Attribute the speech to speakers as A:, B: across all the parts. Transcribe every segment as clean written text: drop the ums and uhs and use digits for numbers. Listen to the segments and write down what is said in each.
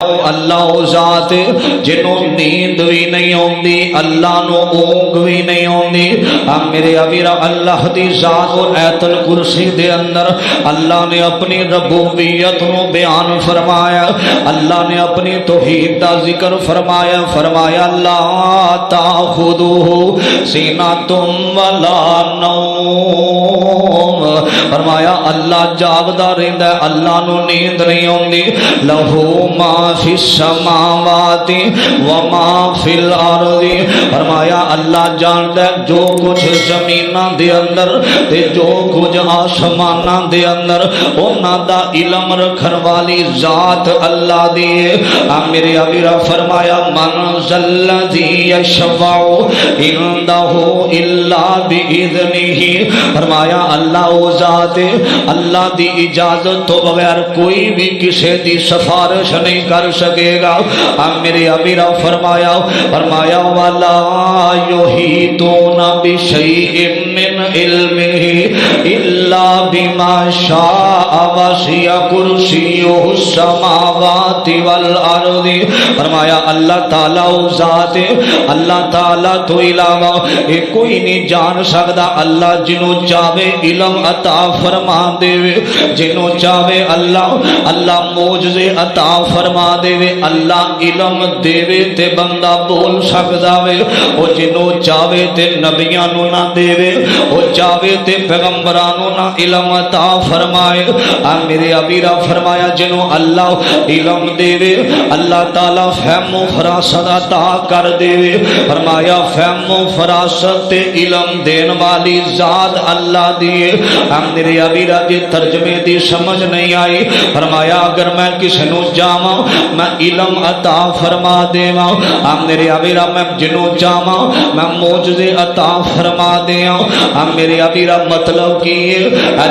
A: اللہ ذات جنوں نیند بھی نہیں آندی، اللہ نو اونگ بھی نہیں آندی۔ میرے ابیرا اللہ دی ذات اور ایت الکرسی دے اندر اللہ نے اپنی ربوبیت نو بیان فرمایا، اللہ نے اپنی توحید دا ذکر فرمایا، فرمایا لا تاخذوہ سینۃ ولا نوم، فرمایا اللہ جاگدا رہندا ہے، اللہ نو نیند نہیں آندی۔ لہو ما فی السماوات وما فی الارض، فرمایا اللہ جاندا ہے جو کچھ زمیناں دے اندر تے جو کچھ آسماناں دے اندر، انہاں دا علم رکھن والی ذات اللہ دی ہے۔ میرے ابیرا فرمایا من ذلذی یشفع عنده الا باذنہ، فرمایا اللہ او ذات ہے، اللہ دی اجازت تو بغیر کوئی بھی کسی دی سفارش نہیں کر سکے گا۔ میرے ابیرا فرمایا والا یحیطون بشیء من علمہ الا بما شاء وسع کرسیہ السماوات والارض، فرمایا اللہ تعالی او ذات ہے، اللہ تعالی تو علاوہ یہ کوئی نہیں جان سکتا۔ اللہ جنوں چاہے علم عطا فرما دے، جنوں چاہے اللہ معجزے عطا فرما دے، اللہ علم دے تے بندہ بول سکدا وے، او جنوں چاہے تے نبیاں نو نہ دے، او چاہے تے پیغمبراں نو نہ علم عطا فرمائے۔ میرے ابیرا فرمایا جنوں اللہ علم دے اللہ تعالی فہم و فراست عطا کر دے، فرمایا فہم و فراست تے علم دین والی ذات اللہ دی۔ میرے ابیرا دی ترجمے دی سمجھ نہیں آئی، فرمایا اگر میں کسی نو جاواں میں علم عطا فرما دیواں، میرے ابیرا میں جنوں چاہواں میں معجزے عطا فرما دیاں۔ میرے ابیرا مطلب کی ہے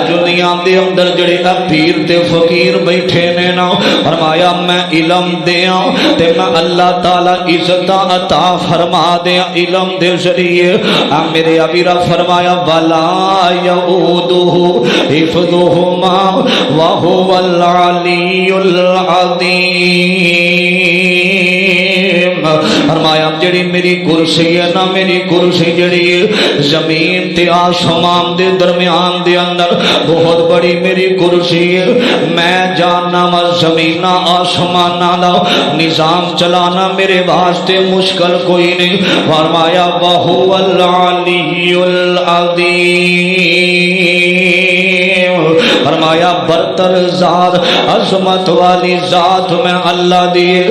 A: دنیا دے اندر جڑے پیر تے فقیر بیٹھے نے نا، فرمایا میں علم دیاں تے میں اللہ تعالی عزت عطا فرما دیاں علم دے ذریعے۔ میرے ابیرا فرمایا ولا یعودہ حفظہما وہو العلی العظیم، فرمایا جڑی میری کرسی ہے نا، میری کرسی جڑی ہے زمین تے آسمان دے درمیان دے اندر بہت بڑی میری کرسی ہے، میں جاننا وا زمین آسمان دا نظام چلانا میرے واسطے مشکل کوئی نہیں، فرمایا وہو العلی العظیم، فرمایا برتر ذات عظمت والی ذات میں اللہ دیے۔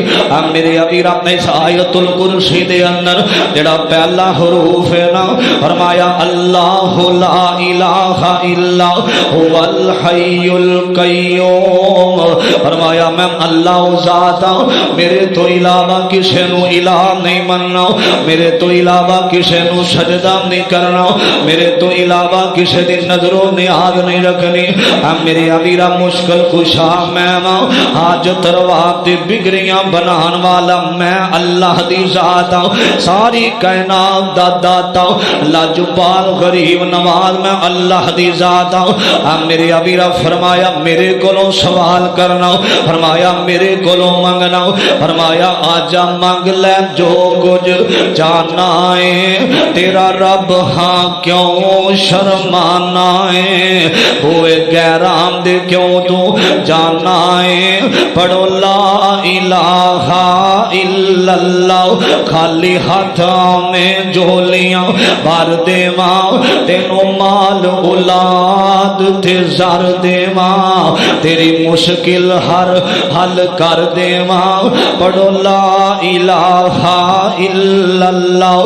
A: میرے ابیرا اس آیت الکرسی دے اندر جڑا پہلا حروف ہے نا، فرمایا اللہ لا الہ الا هو الحی القیوم، فرمایا میں اللہ ذات ہوں، میرے تو علاوہ کسی نو الہ نہیں مننا، میرے تو علاوہ کسی نو سجدہ نہیں کرنا، میرے تو علاوہ کسی دی نظر و نیاز نہیں رکھنی۔ میرے ابیرا مشکل کشا میں حاجت روا تے بگڑیاں بنان والا میں اللہ دی ذات ہوں، ساری کائنات دا داتا لاجوال غریب نواز میں اللہ دی ذات ہوں۔ میرے ابیرا فرمایا میرے کولوں سوال کرنا، فرمایا میرے کولوں منگنا، فرمایا آجا منگ لے جو کچھ جانا ہے، تیرا رب ہاں کیوں شرمانا ہے، ہوئے غیران دے کیوں تو جانا ہے، پڑھو لا الہ الا اللہ، خالی ہاتھاں میں جھولیاں بھر دیواں، تینوں مال اولاد تے زر دیواں، تیری مشکل ہر حل کر دیواں، پڑھو لا الہ الا اللہ۔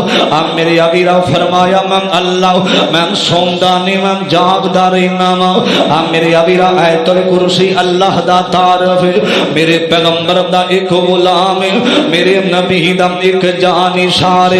A: میرے ابیرا فرمایا میں اللہ میں سوندا نہیں میں جاگدا رہنا وا۔ میرے ابیرا ایت الکرسی اللہ دا تعارف ہے، میرے پیغمبر دا ایک غلام ہے، میرے نبی دا ایک جانشار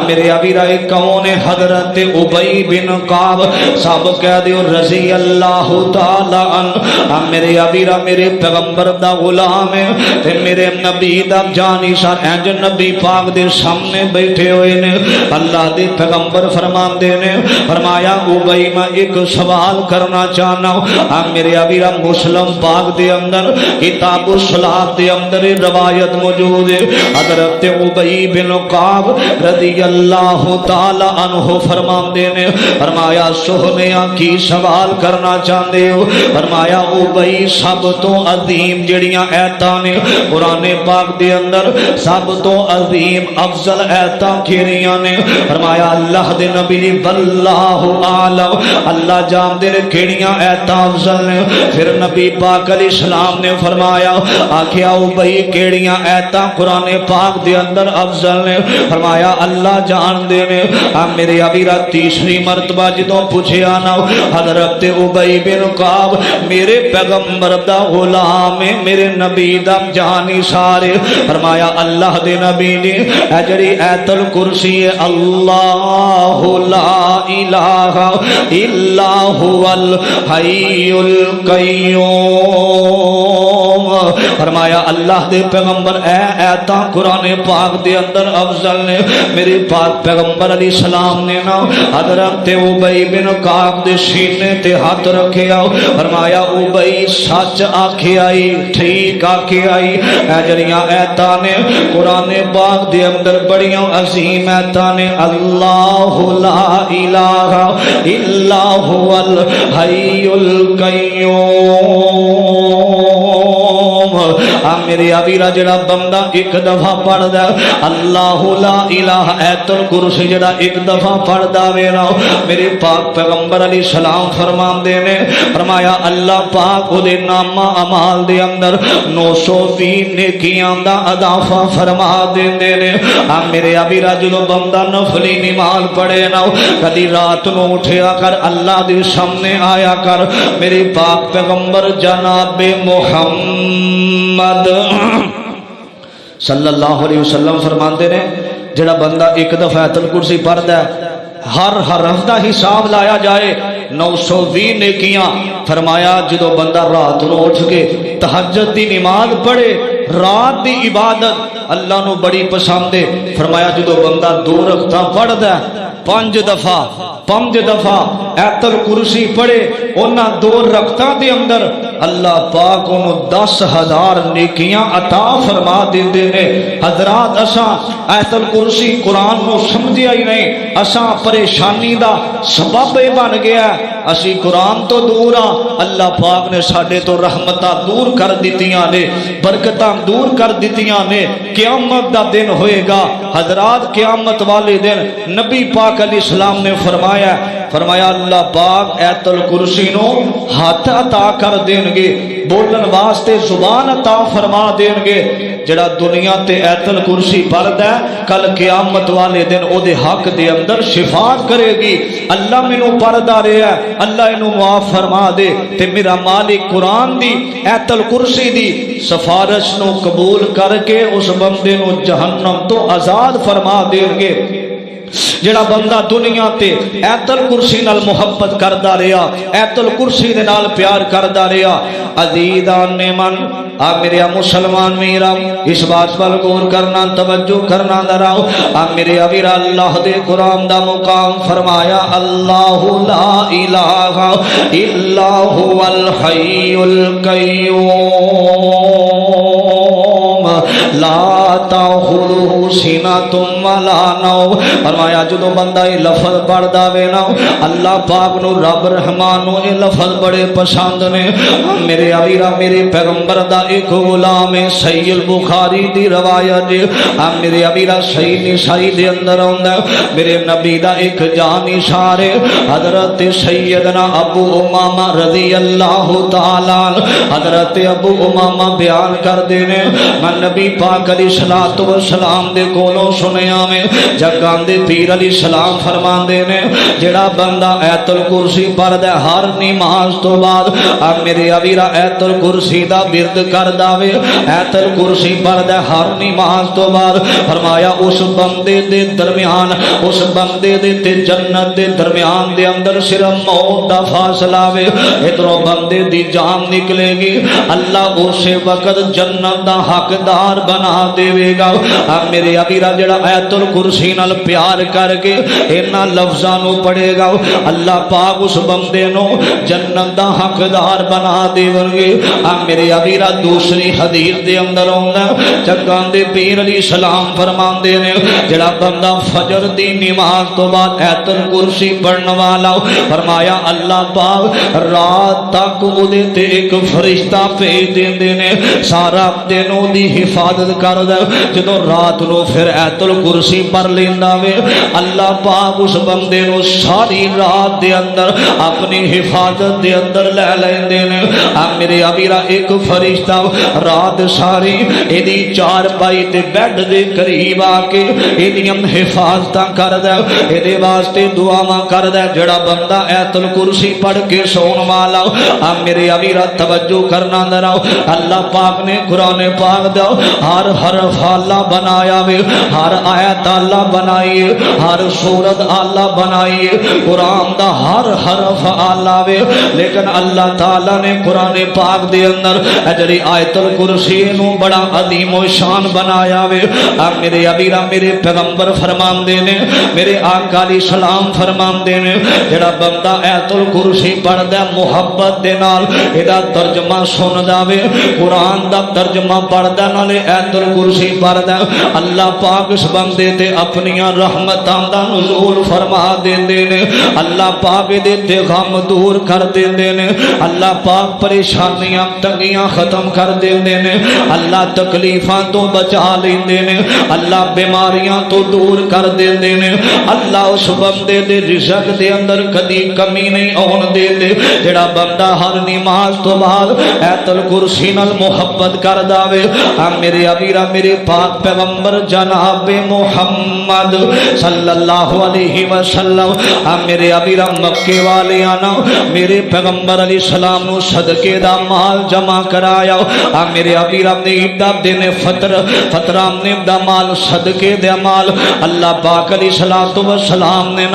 A: میرے ابیرا کون حضرت ابی بن کعب سب کہہ دیو رضی اللہ تعالی عنہ میرے ابیرا میرے پیغمبر دا غلام ہے تے میرے نبی دا جانشار انج نبی پاک دے سامنے بیٹھے ہوئے نے اللہ دے پیغمبر فرماندے نے فرمایا ابی میں ایک سوال کرنا چاہنا ہوں میرے ابیرا مسلم پاک دے اندر کتاب الصلاۃ دے اندر روایت موجود ہے حضرت ابی بن کعب رضی اللہ تعالی عنہ فرماندے نے فرمایا سہنیا کی سوال کرنا چاہندے ہو فرمایا ابی سب تو عظیم جڑیاں ایتاں نے قرآن پاک دے اندر سب تو عظیم افضل ایتاں کیڑیاں نے فرمایا اللہ دے نبی نے واللہ عالم اللہ جاندے نے کیڑیاں ایتاں افضل نے پھر نبی پاک علیہ السلام نے فرمایا آکھیا ابی کیڑیاں ایتاں قرآن پاک دے اندر افضل نے فرمایا اللہ جان دے نے میرے ابیرا تیسری مرتبہ جدوں پوچھیا نا حضرت ابی بن کعب میرے پیغمبر دا غلام ہے میرے نبی دا جانشار ہے فرمایا اللہ دے نبی نے اے جڑی ایت الکرسی ہے اللہ لا الہ الا هو الحی القیوم فرمایا اللہ دے پیغمبر اے ایتاں قرآن پاک دے اندر افضل نے میرے پاک پیغمبر علیہ السلام نے نا حضرت ابی بن کعب دے سینے تے ہاتھ رکھیا فرمایا ابی سچ آکھے آئی ٹھیک آکھے آئی اے جڑیاں ایتاں نے قرآن پاک دے اندر بڑیاں عظیم ایتاں نے اللہ لا الہ الا هو الحی القیوم میرے ابیرا جڑا بندہ ایک دفعہ پڑھدا اللہ لا الہ ایت الکرسی جڑا ایک دفعہ پڑھدا وے نا میرے پاک پیغمبر علیہ السلام فرماندے نے فرمایا اللہ پاک او دے نام اعمال دے اندر 920 نیکیاں دا اضافہ فرما دیندے نے میرے ابیرا جدوں بندہ نفلی نماز پڑھے نا کدی رات نو اٹھیا کر اللہ دے سامنے آیا کر میرے پاک پیغمبر جناب محمد صلی اللہ علیہ وسلم فرماندے نے جڑا بندہ ایک دفعہ آیت الکرسی پڑھدا ہے ہر حرف دا حساب لایا جائے 920 نیکیاں فرمایا جدو بندہ رات نو اٹھ کے تہجد دی نماز پڑھے رات دی عبادت اللہ نو بڑی پسند ہے فرمایا جدو بندہ 2 رکعتاں پڑھدا ہے 5 دفعہ آیت الکرسی پڑھے انہاں 2 رکعتاں دے اندر اللہ پاک انہوں 10,000 نیکیاں عطا فرما دیندے نے حضرات اساں آیت الکرسی قرآن نو سمجھیا ہی نہیں اساں پریشانی دا سبب بن گیا اسی قرآن تو دور ہاں اللہ پاک نے ساڈے تو رحمتاں دور کر دتیاں نے برکتاں دور کر دتیاں نے قیامت دا دن ہوئے گا حضرات قیامت والے دن نبی پاک علیہ السلام نے فرمایا اللہ پاک آیت الکرسی نو ہاتھ عطا کر دین گے بولن واسطے زبان عطا فرما دین گے جڑا دنیا تے آیت الکرسی پڑھدا ہے کل قیامت والے دن او دے حق دے اندر شفاعت کرے گی اللہ مینوں پڑھدا رہیا ہے اللہ اینو معاف فرما دے تے میرا مالک قرآن دی آیت الکرسی دی سفارش نو قبول کر کے اس بندے نو جہنم تو آزاد فرما دین گے جڑا بندہ دنیا تے آیت الکرسی نال محبت کردا رہیا آیت الکرسی دے نال پیار کردا رہیا عزیزان نے من میرے مسلمان میرا اس بات پر غور کرنا توجہ کرنا دراؤ میرے ابیرا اللہ دے قرآن دا مقام فرمایا اللہ لا الہ الا هو الحی القیوم لا تاخذہ سنۃ ولا نوم فرمایا جدوں بندہ یہ لفظ پڑھدا وے نا اللہ پاک نو رب رحمان نو یہ لفظ بڑے پسند نے میرے ابیرا میرے پیغمبر دا ایک غلام ہے صحیح البخاری دی روایت ہے میرے ابیرا صحیح نسائی دے اندر آندا میرے نبی دا ایک جانشار ہے حضرت سیدنا ابو امامہ رضی اللہ تعالی عنہ حضرت ابو امامہ بیان کر دینے میں نبی نبی پاک علیہ الصلوۃ والسلام دے کولوں سنیا میں جگاں دے پیر علیہ السلام فرماندے نے جڑا بندہ ایت الکرسی پڑھدا ہر نماز تو بعد میرے ابیرا ایت الکرسی دا ورد کردا وے ایت الکرسی پڑھدا ہر نماز تو بعد فرمایا اس بندے دے درمیان اس بندے دے تے جنت دے درمیان دے اندر صرف موت دا فاصلہ وے ادھروں بندے دی جان نکلے گی اللہ اسے وقت جنت دا حقدار بنا دے گا میرے ابیرا جڑا ایت الکرسی نال پیار کر کے انہاں لفظاں نو پڑھے گا اللہ پاک اس بندے نو جنت دا حقدار بنا دے گے میرے ابیرا دوسری حدیث دے اندر ہوندا جگاں دے پیر علیہ السلام فرماندے نے جڑا بندہ فجر دی نماز تو بعد ایت الکرسی پڑھن والا فرمایا اللہ پاک رات تک اودے تے ایک فرشتہ بھیج دیندے نے سارا دن دی حفاظت کردا جدوں رات نو پھر ایت الکرسی پڑھ لیندا وے اللہ پاک اس بندے نو ساری رات دے اندر اپنی حفاظت دے اندر لے لیندے نے میرے ابیرا ایک فرشتہ رات ساری ایدی چارپائی تے بیڈ دے قریب آ کے ایدیاں حفاظتاں کردا ایدے واسطے دعاواں کردا جڑا بندہ ایت الکرسی پڑھ کے سون والا میرے ابیرا توجہ کرنا ذرا اللہ پاک نے قرآن پاک دا ہر حرف اللہ بنایا وے ہر آیت اللہ بنائی ہر سورت اللہ بنائی قرآن دا ہر حرف اللہ وے لیکن اللہ تعالی نے قرآن پاک دے اندر اجری آیت الکرسی نو بڑا عظیم و شان بنایا وے میرے ابیرا میرے پیغمبر فرماندے نے میرے آقا علیہ السلام فرماندے نے جڑا بندہ آیت الکرسی پڑھدا محبت دے نال ایدا ترجمہ سندا وے قرآن دا ترجمہ پڑھدا نالے ایت الکرسی پڑھدا اللہ پاک اس بندے تے اپنی رحمتاں دا نزول فرما دیندے نے اللہ پاک دے تے غم دور کر دیندے نے اللہ پاک پریشانیاں تنگیاں ختم کر دیندے نے اللہ تکلیفاں تو بچا لیندے نے اللہ بیماریاں تو دور کر دیندے نے اللہ اس بندے دے رزق دے اندر کدی کمی نہیں آن دیندے جڑا بندہ ہر نماز تو بعد ایت الکرسی نال محبت کردا وے میرے ابیرا میرے پاک پیغمبر جناب محمد صلی اللہ علیہ وسلم میرے ابیرا مکے والے آنا میرے پیغمبر علیہ السلام نو صدقے دا مال جمع کرایا میرے ابیرا نے ابدا دن فطرہ نے دا مال صدقے دا مال اللہ پاک علیہ السلام نے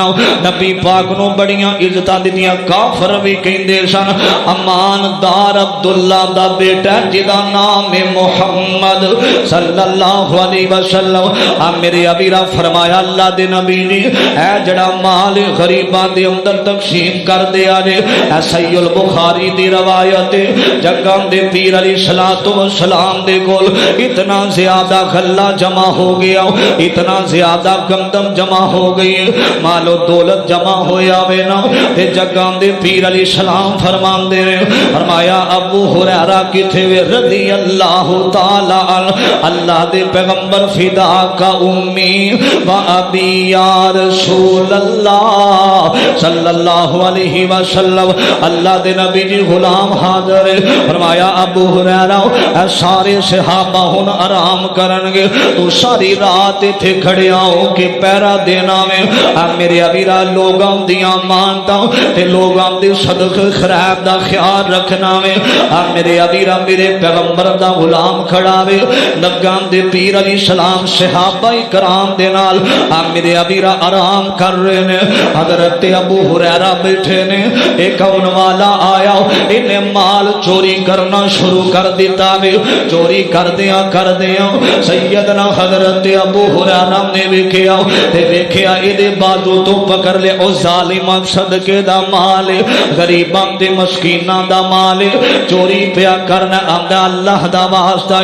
A: نبی پاک نو بڑیاں عزتاں دتیاں کافر بھی کہندے سن امان دار عبداللہ دا بیٹا جدا نام محمد صلی اللہ علیہ وسلم میرے ابیرا فرمایا اللہ دے نبی نے اے جڑا مال غریباں دے اندر تقسیم کر دیا نے اے صحیح البخاری دی روایت جگاں دے پیر علیہ الصلوۃ والسلام دے کول اتنا زیادہ غلہ جمع ہو گیا اتنا زیادہ گندم جمع ہو گئی مال و دولت جمع ہویا وے نا تے جگاں دے پیر علیہ السلام فرماندے نے فرمایا ابو ہریرہ کتے وے رضی اللہ تعالی عنہ اللہ دے پیغمبر فدا کا امی و ابی یا رسول اللہ صلی اللہ علیہ وسلم اللہ دے نبی جی غلام حاضر فرمایا ابو ہریرہ اے سارے صحابہ ہن آرام کرن گے تو ساری رات ایتھے کھڑیا ہو کے پہرا دینا میں میرے ابیرا لوگاں دیاں مانتا تے لوگاں دے صدق خیرات دا خیال رکھنا میں میرے ابیرا میرے پیغمبر دا غلام کھڑا وے لگاں دے پیر علیہ السلام صحابہ کرام دے نال میرے ابیرا آرام کر رہے نے حضرت ابو ہریرہ بیٹھے نے ایک کون والا آیا انہیں مال چوری کرنا شروع کر دیتا وے چوری کر دیا سیدنا حضرت ابو ہریرہ نے ویکھیا تے ویکھیا ایدے بازو تو پکڑ لے او ظالماں صدقے دا مال غریباں تے مسکیناں دا مال چوری پیا کرنا آندا اللہ دا واسطہ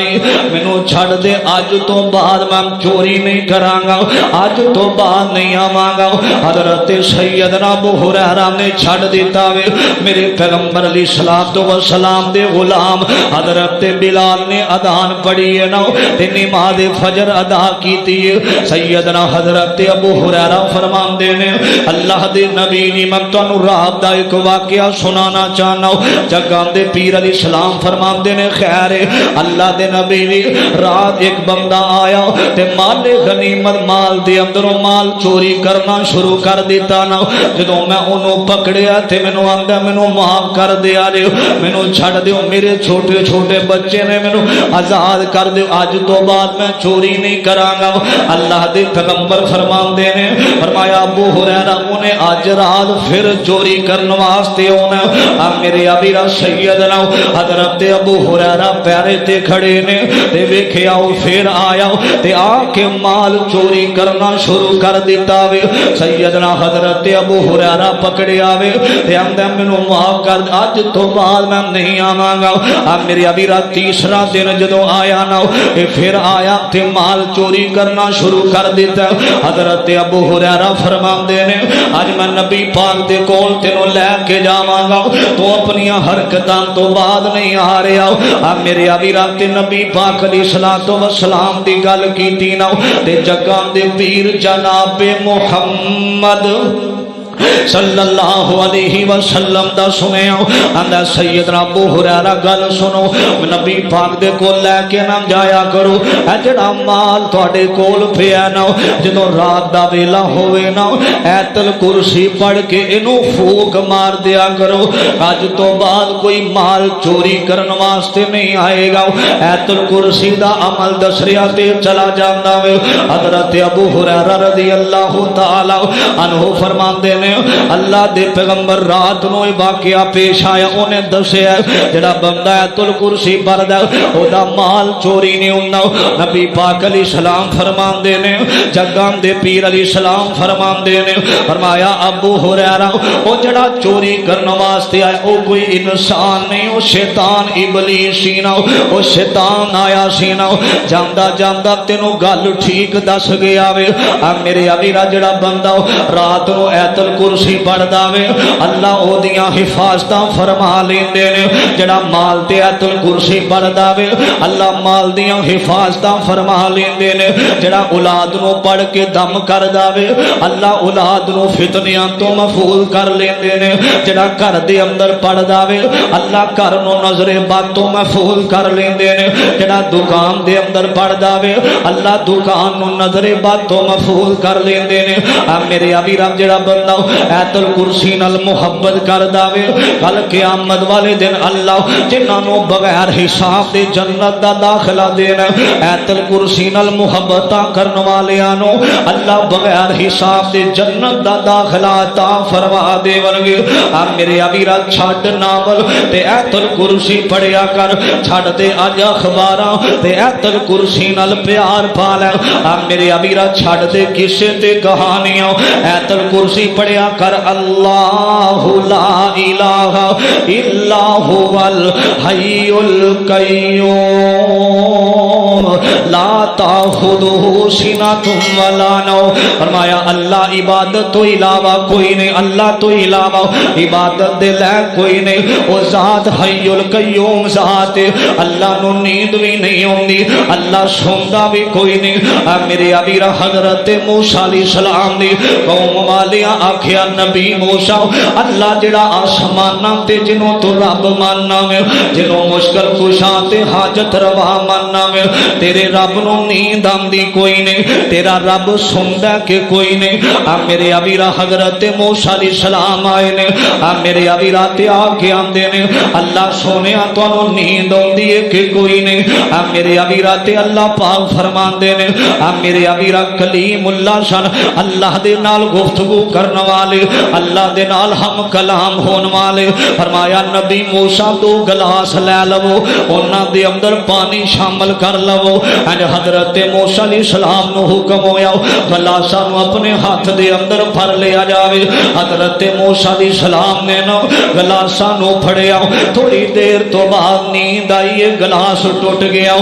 A: مینوں چھڑ دے اج تو بعد میں چوری نہیں کراں گا اج تو بعد نہیں آواں گا حضرت سیدنا ابو ہریرہ نے چھڑ دیتا وے میرے پیغمبر علیہ الصلوۃ والسلام دے غلام حضرت بلال نے اذان پڑھی ہے نا تے نماز فجر ادا کیتی ہے سیدنا حضرت ابو ہریرہ فرماندے نے اللہ دے نبی نے میں تانوں رات دا ایک واقعہ سنانا چاہنا جگاں دے پیر علیہ السلام فرماندے نے خیر اللہ دے نبی نے رات ایک بندہ آیا تے مال غنیمت مال دے اندروں مال چوری کرنا شروع کر دیتا نا جدوں میں انہوں پکڑیا تے مینوں آندا مینوں معاف کر دیا جے مینوں چھڑ دیو میرے چھوٹے چھوٹے بچے نے مینوں آزاد کر دیو اج تو بعد میں چوری نہیں کراں گا اللہ دے پیغمبر فرماندے نے فرمایا ابو ہریرہ نے اج رات پھر چوری کرن واسطے ہونا میرے ابیرا سیدنا حضرت ابو ہریرہ پیرے تے کھڑے نے تے ویکھیا او پھر آیا تے آ کے مال چوری کرنا شروع کر دیتا وے سیدنا حضرت ابو ہریرہ پکڑیا وے تے آندا مینوں معاف کر اج تو بعد میں نہیں آواں گا میرے ابیرا تیسرا دن جدوں آیا نا اے پھر آیا تے مال چوری کرنا شروع کر دیتا حضرت ابو ہریرہ فرماندے نے اج میں نبی پاک دے کول تینوں لے کے جاواں گا تو اپنی حرکتاں تو بعد نہیں آ رہا میرے ابیرا تے نبی پاک علیہ الصلوۃ والسلام دی گل کیتی نا تے جگاں دے پیر جناب محمد صلی اللہ علیہ وسلم دا سنیا آندا سیدنا ابو ہریرہ گل سنو نبی پاک دے کول لے کے نہ جایا کرو اے جڑا مال تواڈے کول پیا نا جدوں رات دا ویلا ہوے نا ایت الکرسی پڑھ کے اینو پھوک مار دیا کرو اج تو بعد کوئی مال چوری کرن واسطے نہیں آئے گا ایت الکرسی دا عمل دسریا تے چلا جاندا وے حضرت ابو ہریرہ رضی اللہ تعالی عنہ فرماندے نے اللہ دے پیغمبر رات نو واقعہ پیش آیا انہیں دسیا جڑا بندہ ایت الکرسی پڑھدا او دا مال چوری نہیں ہوندا نبی پاک علیہ السلام فرماندے نے جگاں دے پیر علیہ السلام فرماندے نے فرمایا ابو ہریرہ او جڑا چوری کرن واسطے آیا او کوئی انسان نہیں او شیطان ابلیس سی نا او شیطان آیا سی نا جاندا جاندا تینوں گل ٹھیک دس گیا وے میرے ابیرا جڑا بندہ رات نو ایت الکرسی پڑھدا وے اللہ او دیاں حفاظتاں فرما لیندے نے جڑا مال تے ایت الکرسی پڑھدا وے اللہ مال دیاں حفاظتاں فرما لیندے نے جڑا اولاد نو پڑھ کے دم کردا وے اللہ اولاد نو فتنیاں تو محفوظ کر لیندے نے جڑا گھر دے اندر پڑھدا وے اللہ گھر نو نظر بد تو محفوظ کر لیندے نے جڑا دکان دے اندر پڑھدا وے اللہ دکان نو نظر بد تو محفوظ کر لیندے نے میرے ابیرا جڑا بندہ ایت الکرسی نال محبت کردا وے کل قیامت والے دن اللہ جنہاں نو بغیر حساب دے جنت دا داخلہ دینا ایت الکرسی نال محبت کرن والیاں نو اللہ بغیر حساب دے جنت دا داخلہ عطا فرما دے ونگے میرے ابیرا چھڈ ناول تے ایت الکرسی پڑھیا کر چھڈ تے اج اخباراں تے ایت الکرسی نال پیار پا لے میرے ابیرا چھڈ دے قصے تے کہانیاں ایت الکرسی پڑھیا کر اللہ لا الہ الا هو الحی القیوم لا تاخذہ سنۃ ولا نوم فرمایا اللہ عبادت تو علاوہ کوئی نہیں اللہ تو علاوہ عبادت دے لے کوئی نہیں او ذات حی القیوم ذات اللہ نو نیند بھی نہیں ہوندی اللہ سوندا بھی کوئی نہیں میرے ابیرا حضرت موسیٰ علیہ السلام دی قوم والیاں آکھیا نبی موسیٰ اللہ جڑا آسماناں تے جنوں تو رب ماننا میں جنوں مشکل کشا تے حاجت روا ماننا میں تیرے رب نو نیند آندی کوئی نہیں تیرا رب سندا کہ کوئی نہیں میرے ابیرا حضرت موسیٰ علیہ السلام آئے نے میرے ابیرا تے آ کے آندے نے اللہ سونیا تانوں نیند آندی ہے کہ کوئی نہیں میرے ابیرا تے اللہ پاک فرماندے نے میرے ابیرا کلیم اللہ سن اللہ دے نال گفتگو کرن والے اللہ دے نال ہم کلام ہون والے فرمایا نبی موسیٰ دو گلاس لے لو انہاں دے اندر پانی شامل کر لو حضرت موسیٰ علیہ السلام نو حکم ہویا گلاساں نو اپنے ہاتھ دے اندر بھر لیا جاوے حضرت موسیٰ علیہ السلام نے نا گلاساں نو پھڑیا تھوڑی دیر تو بعد نیند آئی گلاس ٹوٹ گیا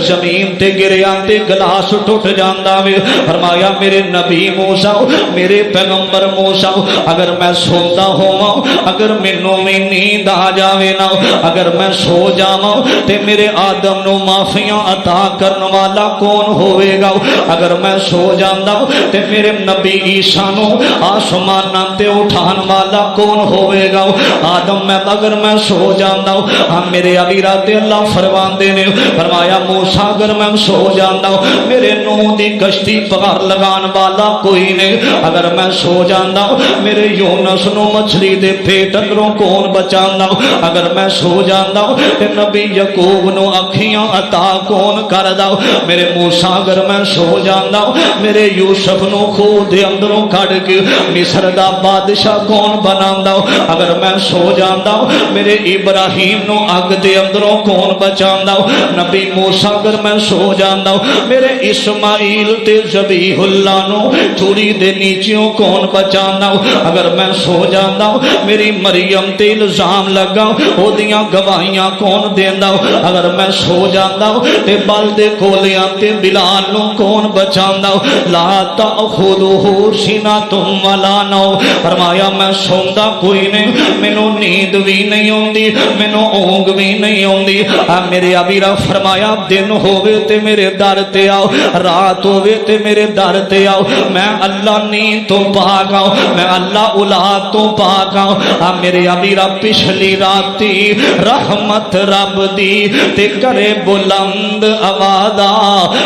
A: زمین تے گریا تے گلاس ٹوٹ جاندا وے فرمایا میرے نبی موسیٰ میرے پیغمبر موسیٰ اگر میں سوتا ہوا اگر مینوں میں نیند آ جاوے نا اگر میں سو جاواں تے میرے آدم نو معافیاں عطا کرنے والا کون ہوئے گا؟ اگر میں سو جانا تے میرے نبی عیسیٰ نو آسماناں تے اٹھان والا کون ہوئے گا؟ آدم میں اگر میں سو جانا ہم میرے ابی رات اللہ فرماندے نے فرمایا موسیٰ اگر میں سو جانا میرے نوح دی کشتی پار لگان والا کوئی نہیں، اگر میں سو جانا میرے یونس نو مچھلی دے پیٹ اندروں کون بچانا، اگر میں سو جانا تے نبی یعقوب نو اکھیاں عطا کون کردا، میرے موسیٰ اگر میں سو جانا میرے یوسف نو خو دے اندروں کھڑ کے مصر دا بادشاہ کون بناندا، اگر میں سو جانا میرے ابراہیم نو اگ دے اندروں کون بچاندا، نبی موسیٰ اگر میں سو جانا میرے اسماعیل تے ذبیح اللہ نو چوری دے نیچیوں کون بچانا، اگر میں سو جانا میری مریم تے الزام لگا او دیاں گواہیاں کون دیندا، اگر میں سو جانا تے بل دے کولیاں تے بلال نو کون بچاندا، لا تأخذہ سنۃ ولا نوم، فرمایا میں سوندا کوئی نہیں، مینوں نیند بھی نہیں ہوندی مینوں اونگ بھی نہیں ہوندی، میرے ابیرا فرمایا دن ہووے تے میرے در تے آؤ رات ہووے تے میرے در تے آؤ، میں اللہ نیند تو پاک آؤ میں اللہ اولاد تو پاک آؤ، میرے ابیرا پچھلی راتی رحمت رب دی تے کرے بلند آوازا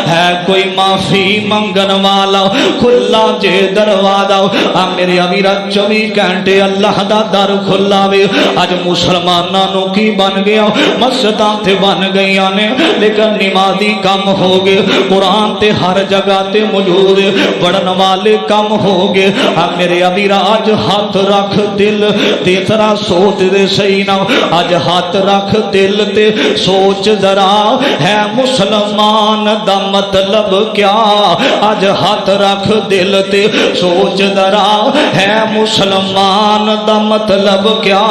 A: ہے کوئی معافی منگن والا کھلا جے دروازہ، میرے ابیرا 24 گھنٹے اللہ دا در کھلا وے، اج مسلمانوں کی بن گیا مسجداں تے بن گئیاں نے لیکن نمازی کم ہو گئے، قرآن تے ہر جگہ تے موجود پڑھن والے کم ہو گئے، میرے ابیرا اج ہاتھ رکھ دل تے ذرا سوچ دے صحیح نہ، اج ہاتھ رکھ دل تے سوچ ذرا ہے مسلمان دا مطلب کیا، اج ہاتھ رکھ دل تے سوچ ذرا ہے مسلمان دا مطلب کیا،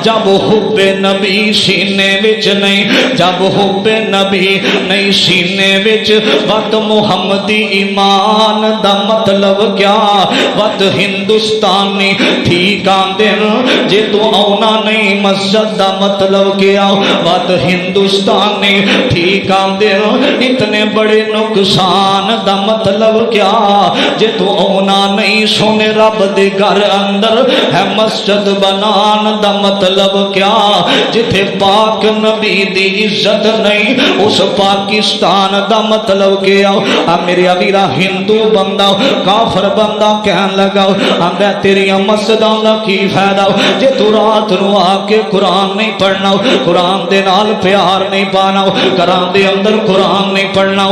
A: جب حب نبی سینے وچ نہیں جب حب نبی نہیں سینے وچ وقت محمدی ایمان دا مطلب کیا، وقت ہندوستانی ٹھیک آندن جے تو آنا نہیں مسجد دا مطلب کیا، وقت ہندوستانی ٹھیک آندن اتنے بڑے نقصان دا مطلب کیا، جے تو آنا نہیں سونے رب دے گھر اندر ہے مسجد بنان دا مطلب کیا، جتھے پاک نبی دی عزت نہیں اس پاکستان دا مطلب کیا، میرے ابیرا ہندو بندہ کافر بندہ کہن لگا آندہ تیری مسجداں دا کی فائدہ جے تو رات نو آ کے قرآن نہیں پڑھنا، قرآن دے نال پیار نہیں پانا، قرآن دے اندر قرآن نہیں پڑھنا،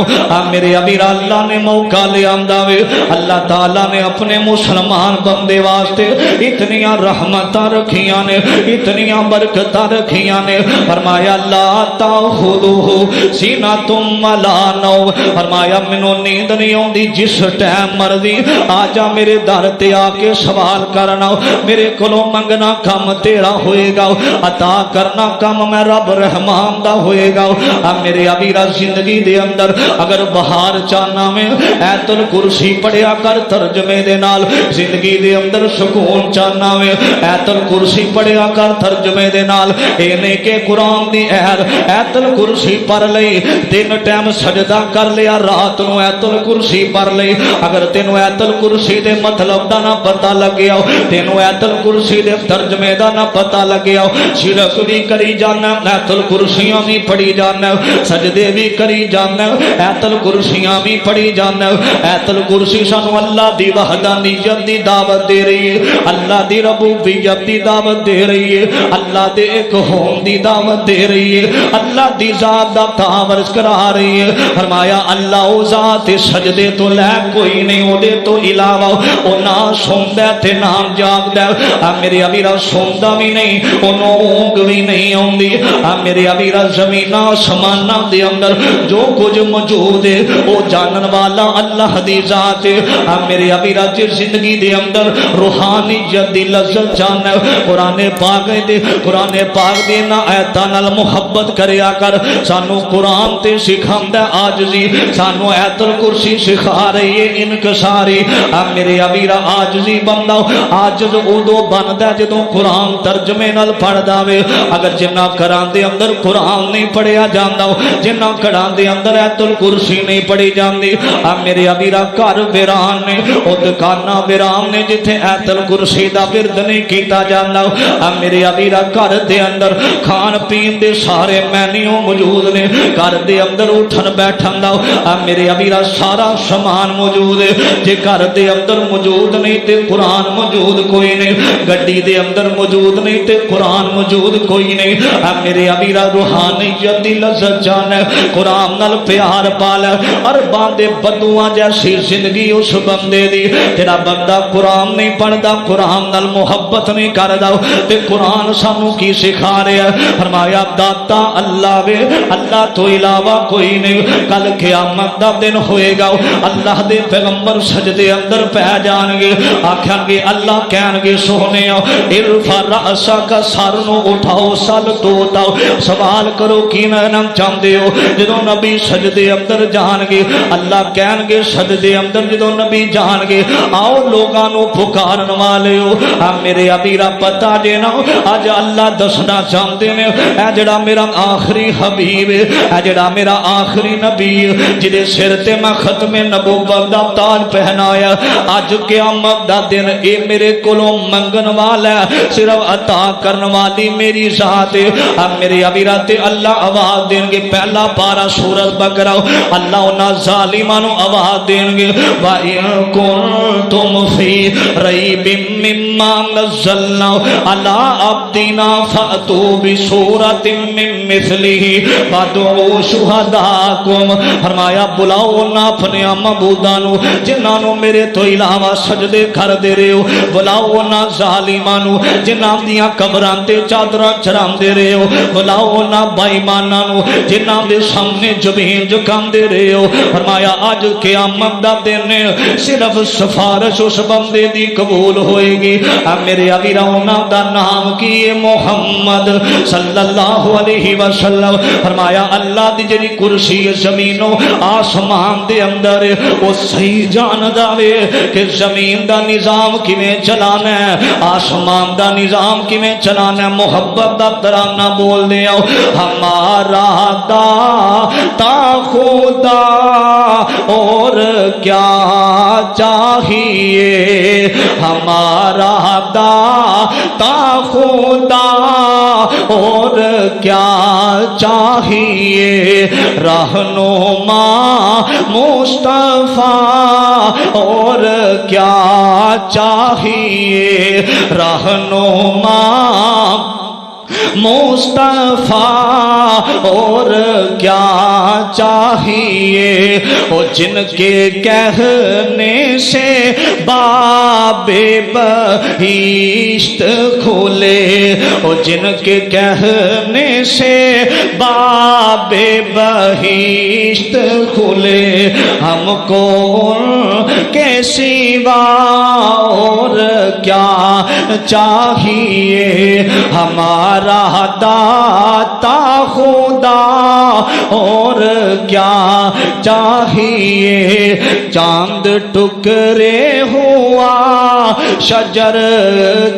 A: میرے ابیرا اللہ نے موقع لے آندہ وے، اللہ تعالیٰ نے اپنے مسلمان بندے واسطے اتنیاں رحمتاں رکھیاں نے اتنیاں برکتاں رکھیاں نے، فرمایا لا تأخذہ سنۃ ولا نوم، فرمایا مینوں نیند نہیں آندی جس ٹائم مرضی آ جا میرے در تے آ کے سوال کرنا، میرے کولوں منگنا کم تیرا ہوئے گا، عطا کرنا کم میں رب رحمان دا ہوئے گا، میرے ابیرا زندگی دے اندر اگر بہار چاہنا میں ایت الکرسی پڑھیا کر ترجمے دے نال، زندگی دے اندر سکون چاہنا میں ایت الکرسی پڑھیا کر ترجمے دے نال، اے نہیں کہ قرآن دی ایت الکرسی پڑھ لئی تین ٹائم سجدہ کر لیا رات نو ایت الکرسی پڑھ لئی، اگر تینوں ایت الکرسی دے مطلب دا نہ پتہ لگیا تینوں ایت الکرسی دے ترجمے دا نہ پتہ لگیا شرک بھی کری جانا ایت الکرسیاں بھی پڑھی جانا سجدے بھی کری جانا ایت الکرسیاں بھی پڑھی جانا، ایت الکرسی سانو اللہ دی وحدانیت دی دعوت دے رہی ہے، اللہ دی ربوبیت دی دعوت دے رہی ہے، اللہ دے ایک ہون دی دعوت دے رہی ہے، اللہ دی ذات دا تعارف کرا رہی ہے، فرمایا اللہ او ذات سجدے تو لے کوئی نہیں او دے تو علاوہ او نہ سوندا تے نہ جاگدا، میرے ابیرا سوندا بھی نہیں اونوں اونگ بھی نہیں آندی، میرے ابیرا زمین آسماناں دے اندر جو کچھ موجود ہے او جانن والا اللہ دی ذات ہے، میرے ابیرا جس زندگی دے اندر روحانیت دی لذت جاننا، قرآن پاک دے قرآن پاک دی نہ آیتاں نال محبت کریا کر سانو قرآن تے سکھاندا عاجزی سانو آیت الکرسی سکھا رہی ہے انکساری میرے امیرا عاجزی بندہ عاجز ادو بندا جدوں قرآن ترجمے نال پڑھدا وے اگر جنہ گھراں دے اندر قرآن نہیں پڑھیا جاندا جنہ گھراں دے اندر آیت الکرسی نہیں پڑھی جاندی میرے امیرا گھر ویران نے او دکاناں ویران نے جتھے آیت الکرسی دا ورد نہیں کیتا جاندا میرے امیرا گھر دے اندر کھان پین دے سارے مینیو موجود نے گھر دے اندر اٹھن بیٹھن دا میرے امیرا سارا سامان موجود ہے جے گھر دے اندر موجود نہیں تے قرآن موجود کوئی نہیں گڈی دے اندر موجود نہیں تے قرآن موجود کوئی نہیں میرے امیرا روحانیت دی لذت جان ہے قرآن نال پیار پالا ارباں دے بدواں جیسی زندگی اس بندے دی تیرا بندہ قرآن نہیں پڑھدا قرآن نال محبت نہیں کردا تے قرآن سانو کی سکھا رہا ہے فرمایا داتا اللہ وے اللہ تو علاوہ کوئی نہیں کل قیامت دا دن ہوئے گا اللہ دے پیغمبر سجدے اندر پہ جان گے آکھن گے اللہ کہن گے سونے ارفع رأسک سر نو اٹھاؤ سل توتاؤ سوال کرو کی نام چاہندے ہو جدوں نبی سجدے اندر جان گے اللہ کہن گے سجدے اندر جدوں نبی جان گے آؤ لوگاں نو پکارن والے ہو میرے امیرا پتہ دینا اج اللہ دسنا چاہندے نے اے جڑا میرا آخری حبیب اے جڑا میرا آخری نبی جدے سر تے میں ختم نبوت دا تاج پہنایا اج قیامت دا دن اے میرے کولوں منگن والا صرف عطا کرن والی میری ذات ہے میرے امیرا تے اللہ آواز دین گے پہلا پارا سورۃ بقرہ اللہ انہاں ظالماں نو آواز دین گے وَإِن كُنتُمْ فِي رَيْبٍ مِّمَّا نَزَّلْنَا عَلَىٰ عَبْدِنَا فَأْتُوا بِسُورَةٍ مِّن مِّثْلِهِ وَادْعُوا شُهَدَاءَكُمْ فرمایا بلاؤ انہاں اپنے معبوداں نو جنہاں نو میرے تو علاوہ سجدے کر دے رہے ہو بلاؤ انہاں ظالماں نو جنہاں دیاں قبراں تے چادراں چڑھاندے رہے ہو بلاؤ انہاں بے ایماناں نو جنہاں دے سامنے جبین جھکاندے رہے ہو فرمایا اج قیامت دا دن صرف سفارش اس بندے دی قبول ہوئے گی میرے امیرا انہاں دا نام کی محمد صلی اللہ علیہ وسلم فرمایا اللہ دی جڑی کرسی زمین و آسمان دے اندر وہ صحیح جاندا وے کہ زمین دا نظام کیویں چلانا ہے آسمان دا نظام کیویں چلانا ہے محبت دا ترانہ بول دے آؤ ہمارا داتا خدا اور کیا چاہیے ہمارا داتا خدا اور کیا چاہیے رہنما مصطفیٰ اور کیا چاہیے رہنما مصطفیٰ اور کیا چاہیے وہ جن کے کہنے سے باب بہشت کھولے وہ جن کے کہنے سے باب بہشت کھولے ہم کو کے سوا اور کیا چاہیے ہمارا داتا خدا اور کیا چاہیے چاند ٹکرے ہوا شجر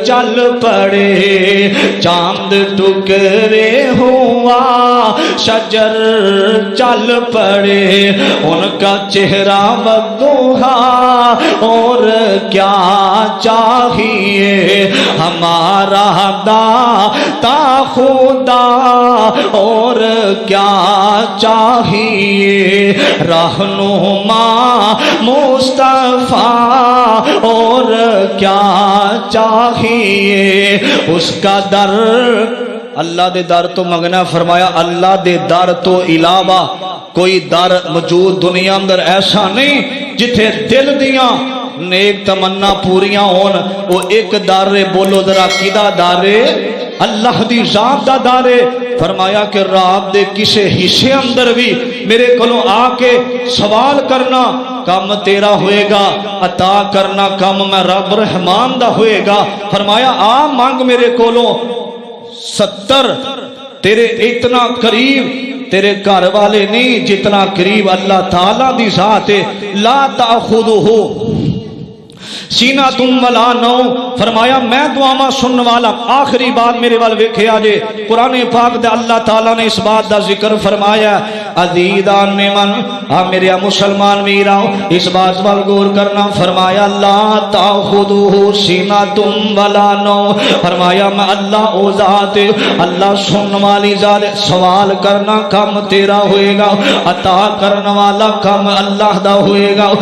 A: چل پڑے چاند ٹکرے ہوا شجر چل پڑے ان کا چہرہ بدوہا اور کیا چاہیے ہمارا داتا خدا اور کیا چاہیے رہنما مصطفیٰ اور کیا چاہیے اس کا در اللہ دے در تو منگنا فرمایا اللہ دے در تو علاوہ کوئی در موجود دنیا اندر ایسا نہیں جتھے دل دیاں نیک تمنا پوریاں ہون وہ ایک دارے بولو ذرا کیدا دارے اللہ دی ذات دا دارے فرمایا کہ رات دے کسے حصے اندر بھی میرے کولوں آ کے سوال کرنا کم تیرا ہوئے گا عطا کرنا کم میں رب رحمان دا ہوئے گا فرمایا آ مانگ میرے کولوں 70 تیرے اتنا قریب تیرے گھر والے نہیں جتنا قریب اللہ تعالیٰ دی ذات ہے. لا تأخذہ سینہ تم ولا نو. فرمایا میں دعاواں سننے والا. آخری بات میرے وال ویکھیا جے قرآن پاک دے اللہ تعالیٰ نے اس بات دا ذکر فرمایا. عزیزان میں من میرے مسلمان میراؤ اس بات وال غور کرنا. فرمایا لا تأخذہ سینہ تم ولا نو. فرمایا میں اللہ او ذات اللہ سننے والی ذات. سوال کرنا کم تیرا ہوئے گا، عطا کرنے والا کم اللہ دا ہوئے گا.